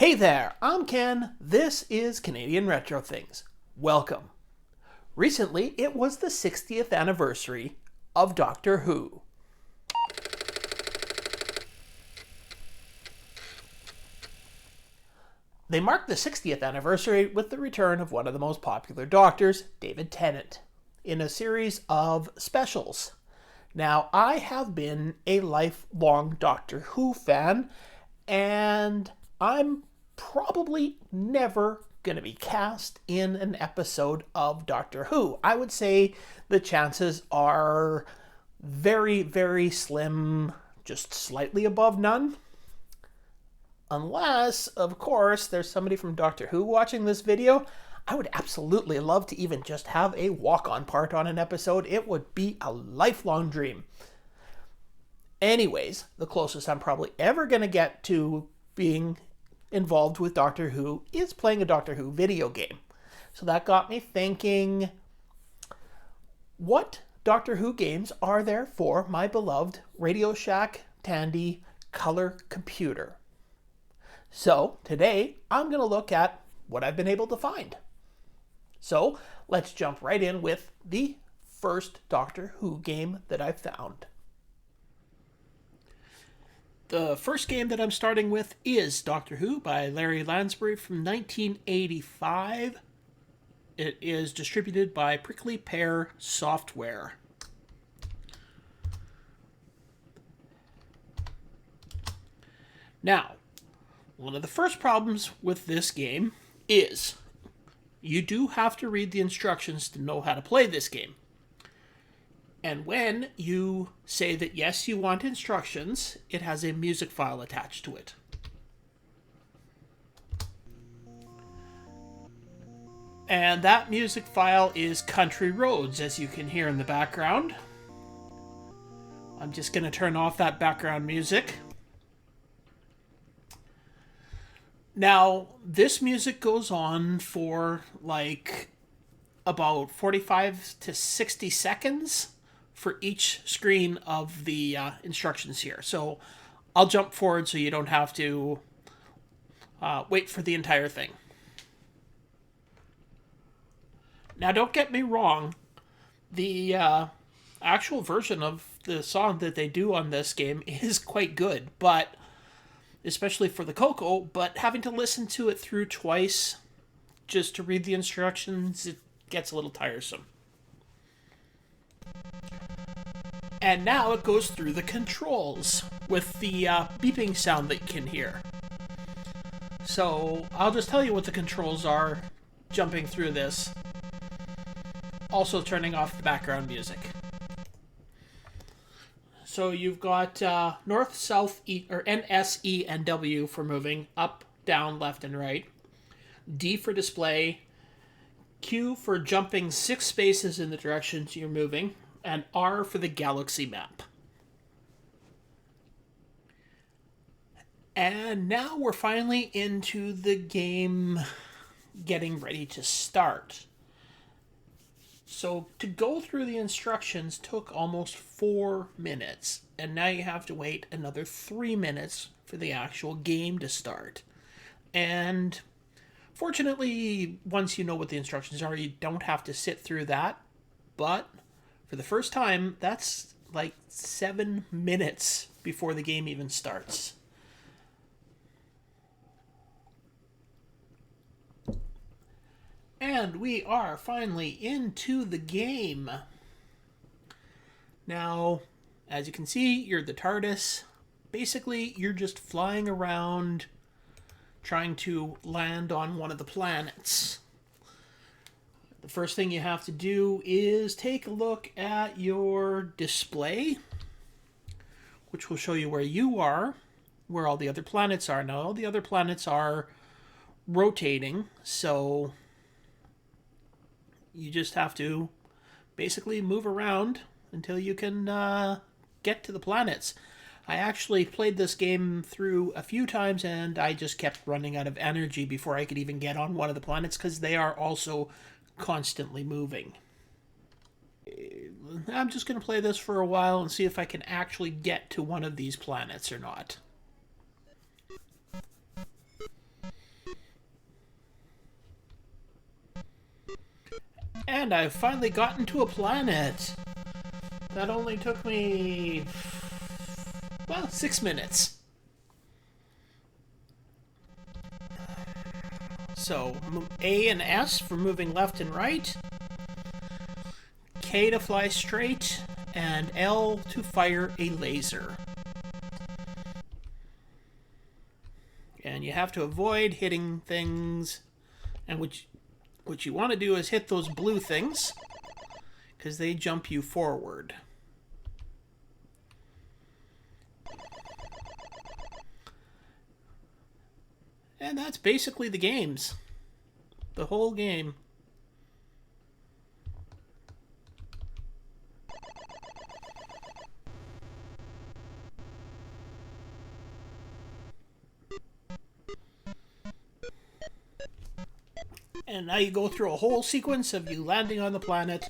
Hey there, I'm Ken. This is Canadian Retro Things. Welcome. Recently, it was the 60th anniversary of Doctor Who. They marked the 60th anniversary with the return of one of the most popular Doctors, David Tennant, in a series of specials. Now, I have been a lifelong Doctor Who fan, and I'm probably never going to be cast in an episode of Doctor Who. I would say the chances are very, very slim, just slightly above none. Unless, of course, there's somebody from Doctor Who watching this video. I would absolutely love to even just have a walk-on part on an episode. It would be a lifelong dream. Anyways, the closest I'm probably ever going to get to being involved with Doctor Who is playing a Doctor Who video game. So that got me thinking, what Doctor Who games are there for my beloved Radio Shack Tandy Color Computer? So today I'm going to look at what I've been able to find. So let's jump right in with the first Doctor Who game that I've found. The first game that I'm starting with is Doctor Who by Larry Lansbury from 1985. It is distributed by Prickly Pear Software. Now, one of the first problems with this game is you do have to read the instructions to know how to play this game. And when you say that yes, you want instructions, it has a music file attached to it. And that music file is Country Roads, as you can hear in the background. I'm just going to turn off that background music. Now, this music goes on for like about 45 to 60 seconds for each screen of the instructions here. So I'll jump forward so you don't have to wait for the entire thing. Now, don't get me wrong. The actual version of the song that they do on this game is quite good, but especially for the Coco, but having to listen to it through twice just to read the instructions, it gets a little tiresome. And now it goes through the controls with the beeping sound that you can hear. So I'll just tell you what the controls are jumping through this. Also turning off the background music. So you've got north, south, E, or N, S, E, and W for moving, up, down, left, and right. D for display. Q for jumping 6 spaces in the directions you're moving. And R for the galaxy map. And now we're finally into the game getting ready to start. So to go through the instructions took almost 4 minutes, and now you have to wait another 3 minutes for the actual game to start. And fortunately, once you know what the instructions are, you don't have to sit through that, but for the first time, that's like 7 minutes before the game even starts. And we are finally into the game. Now, as you can see, you're the TARDIS. Basically, you're just flying around trying to land on one of the planets. The first thing you have to do is take a look at your display, which will show you where you are, where all the other planets are. Now, all the other planets are rotating, so you just have to basically move around until you can get to the planets. I actually played this game through a few times, and I just kept running out of energy before I could even get on one of the planets, because they are also constantly moving. I'm just going to play this for a while and see if I can actually get to one of these planets or not. And I've finally gotten to a planet. That only took me, well, 6 minutes. So, A and S for moving left and right. K to fly straight. And L to fire a laser. And you have to avoid hitting things. And what you want to do is hit those blue things, because they jump you forward. And that's basically the games. The whole game. And now you go through a whole sequence of you landing on the planet.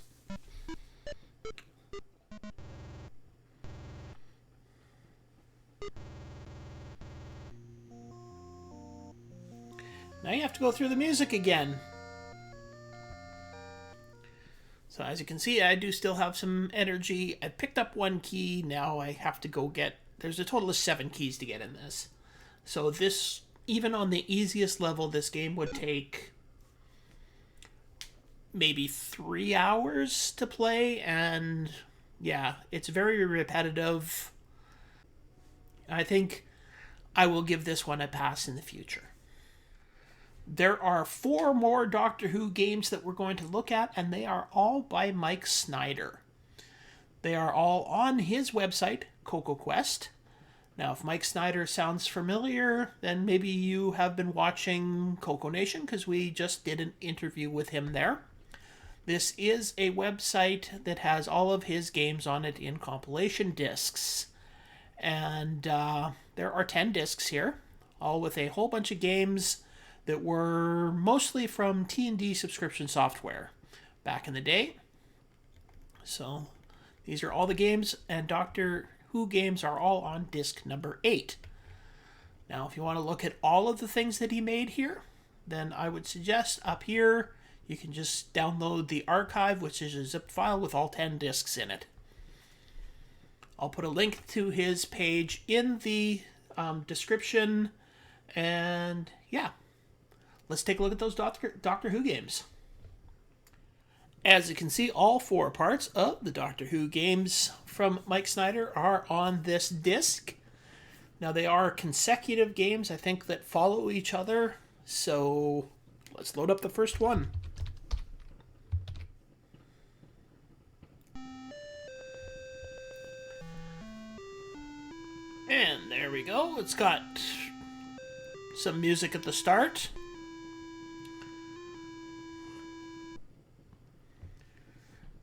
Now you have to go through the music again. So as you can see, I do still have some energy. I picked up 1 key. Now I have to go get... There's a total of 7 keys to get in this. So this, even on the easiest level, this game would take maybe 3 hours to play. And yeah, it's very repetitive. I think I will give this one a pass in the future. There are 4 more Doctor Who games that we're going to look at, and they are all by Mike Snyder. They are all on his website, CocoQuest. Now, if Mike Snyder sounds familiar, then maybe you have been watching Coco Nation, because we just did an interview with him there. This is a website that has all of his games on it in compilation discs. And there are 10 discs here, all with a whole bunch of games that were mostly from T&D subscription software back in the day. So these are all the games, and Doctor Who games are all on disc number 8. Now, if you want to look at all of the things that he made here, then I would suggest up here you can just download the archive, which is a zip file with all 10 discs in it. I'll put a link to his page in the description, and yeah. Let's take a look at those Doctor Who games. As you can see, all 4 parts of the Doctor Who games from Mike Snyder are on this disc. Now, they are consecutive games, I think, that follow each other. So let's load up the first one. And there we go. It's got some music at the start.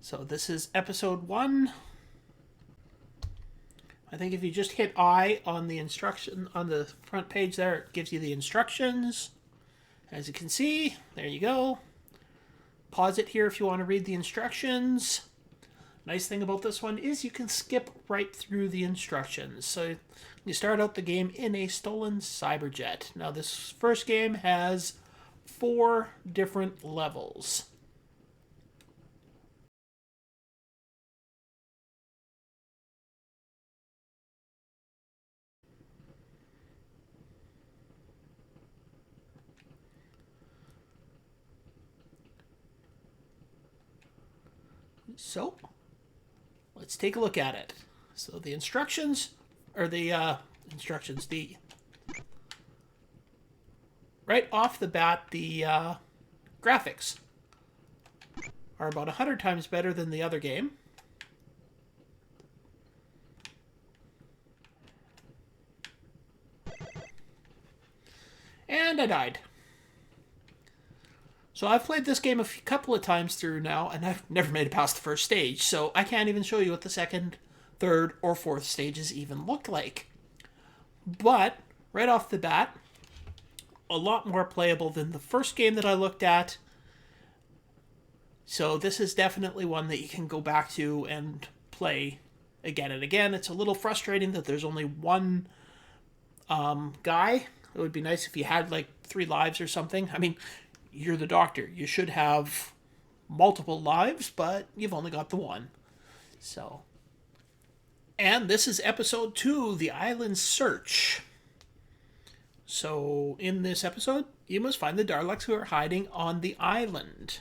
So this is episode 1. I think if you just hit I on the instruction on the front page there, it gives you the instructions. As you can see, there you go. Pause it here if you want to read the instructions. Nice thing about this one is you can skip right through the instructions. So you start out the game in a stolen cyberjet. Now this first game has 4 different levels. So, let's take a look at it. So the instructions, or the right off the bat, the graphics are about 100 times better than the other game. And I died. So I've played this game a couple of times through now, and I've never made it past the first stage, so I can't even show you what the second, third, or fourth stages even look like. But, right off the bat, a lot more playable than the first game that I looked at. So this is definitely one that you can go back to and play again and again. It's a little frustrating that there's only one guy. It would be nice if you had like 3 lives or something. I mean, you're the Doctor. You should have multiple lives, but you've only got the one. So, and this is episode 2, The Island Search. So, in this episode, you must find the Daleks who are hiding on the island.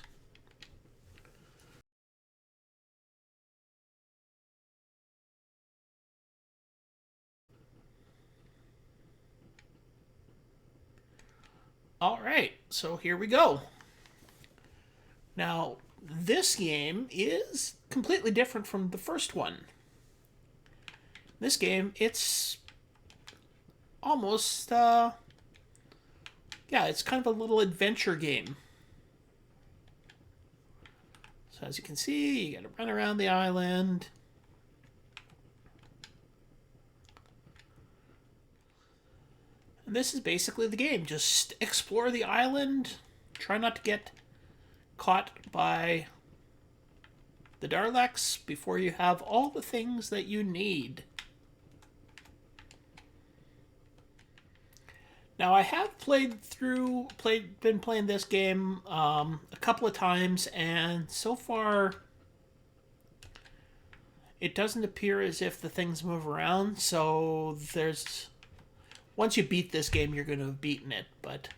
Alright, so here we go. Now, this game is completely different from the first one. This game, it's almost, it's kind of a little adventure game. So as you can see, you gotta run around the island. And this is basically the game. Just explore the island, try not to get caught by the Daleks before you have all the things that you need. Now, I have been playing this game a couple of times, and so far it doesn't appear as if the things move around, so once you beat this game, you're going to have beaten it, but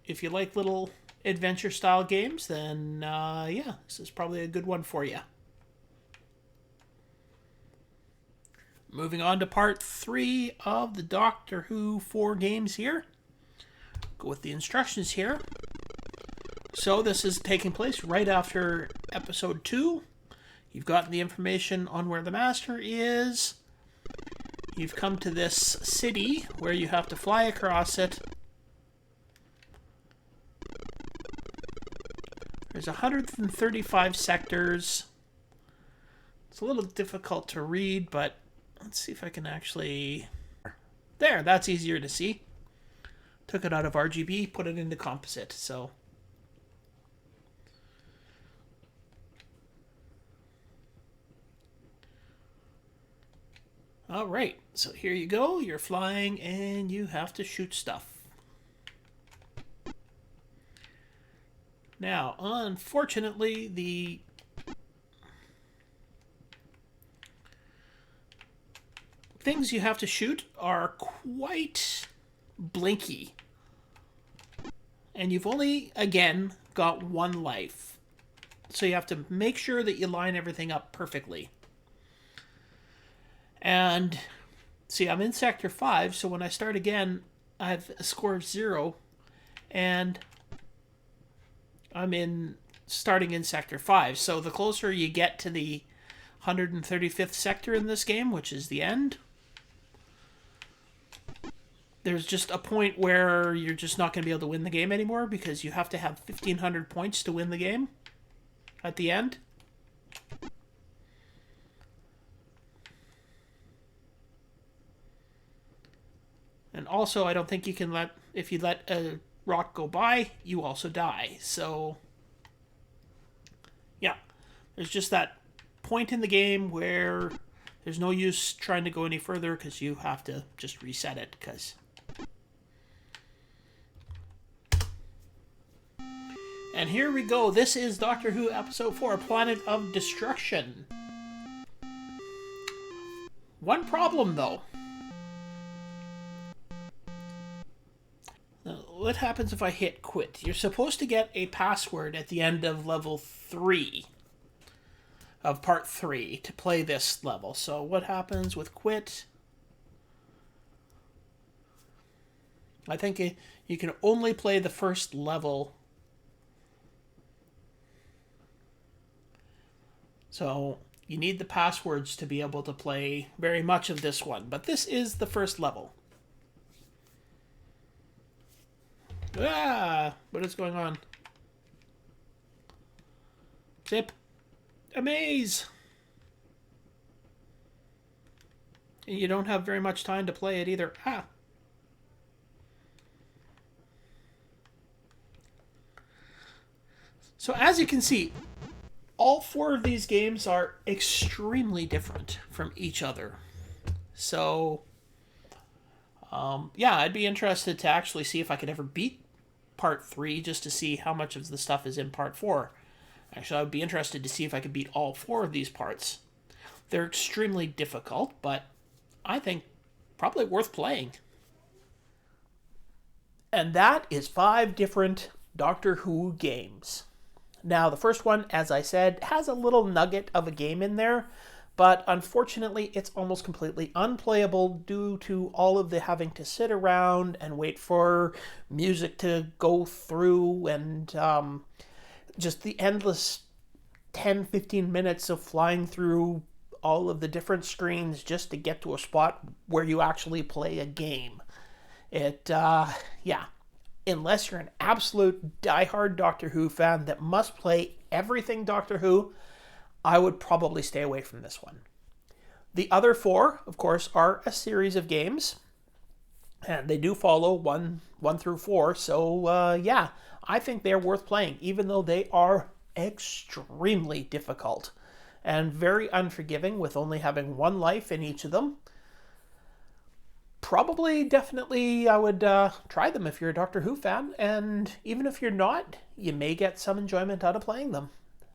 if you like little adventure-style games, then, this is probably a good one for you. Moving on to part 3 of the Doctor Who 4 games here. Go with the instructions here. So this is taking place right after episode 2. You've gotten the information on where the Master is. You've come to this city where you have to fly across it. There's 135 sectors. It's a little difficult to read, but let's see if I can actually... There, that's easier to see. Took it out of RGB, put it into composite, so... Alright, so here you go. You're flying and you have to shoot stuff. Now, unfortunately, the things you have to shoot are quite blinky. And you've only, again, got one life. So you have to make sure that you line everything up perfectly. And, see, I'm in Sector 5, so when I start again, I have a score of 0. And I'm starting in Sector 5. So the closer you get to the 135th sector in this game, which is the end, there's just a point where you're just not going to be able to win the game anymore because you have to have 1,500 points to win the game at the end. And also, I don't think you can if you let a rock go by, you also die. So, yeah, there's just that point in the game where there's no use trying to go any further because you have to just reset it. And here we go. This is Doctor Who Episode 4, Planet of Destruction. One problem, though. What happens if I hit quit? You're supposed to get a password at the end of level 3 of part 3 to play this level. So what happens with quit? I think you can only play the first level. So you need the passwords to be able to play very much of this one. But this is the first level. What is going on? Zip. A maze. And you don't have very much time to play it either. So as you can see, all 4 of these games are extremely different from each other. So Yeah, I'd be interested to actually see if I could ever beat part 3 just to see how much of the stuff is in part 4. Actually, I would be interested to see if I could beat all 4 of these parts. They're extremely difficult, but I think probably worth playing. And that is 5 different Doctor Who games. Now, the first one, as I said, has a little nugget of a game in there, but unfortunately, it's almost completely unplayable due to all of the having to sit around and wait for music to go through and just the endless 10-15 minutes of flying through all of the different screens just to get to a spot where you actually play a game. Yeah. Unless you're an absolute diehard Doctor Who fan that must play everything Doctor Who, I would probably stay away from this one. The other 4, of course, are a series of games, and they do follow 1 through 4. So yeah, I think they're worth playing, even though they are extremely difficult and very unforgiving with only having 1 life in each of them. Probably, definitely, I would try them if you're a Doctor Who fan, and even if you're not, you may get some enjoyment out of playing them.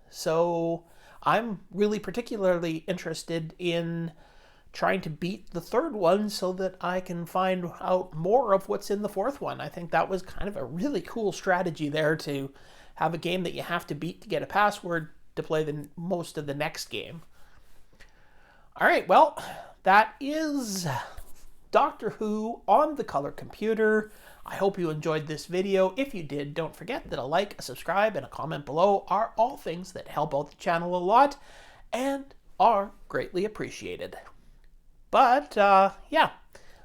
So I'm really particularly interested in trying to beat the 3rd one so that I can find out more of what's in the 4th one. I think that was kind of a really cool strategy there, to have a game that you have to beat to get a password to play the most of the next game. All right, well, that is Doctor Who on the Color Computer. I hope you enjoyed this video. If you did, don't forget that a like, a subscribe, and a comment below are all things that help out the channel a lot and are greatly appreciated. But, yeah,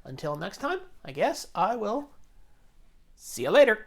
until next time, I guess I will see you later.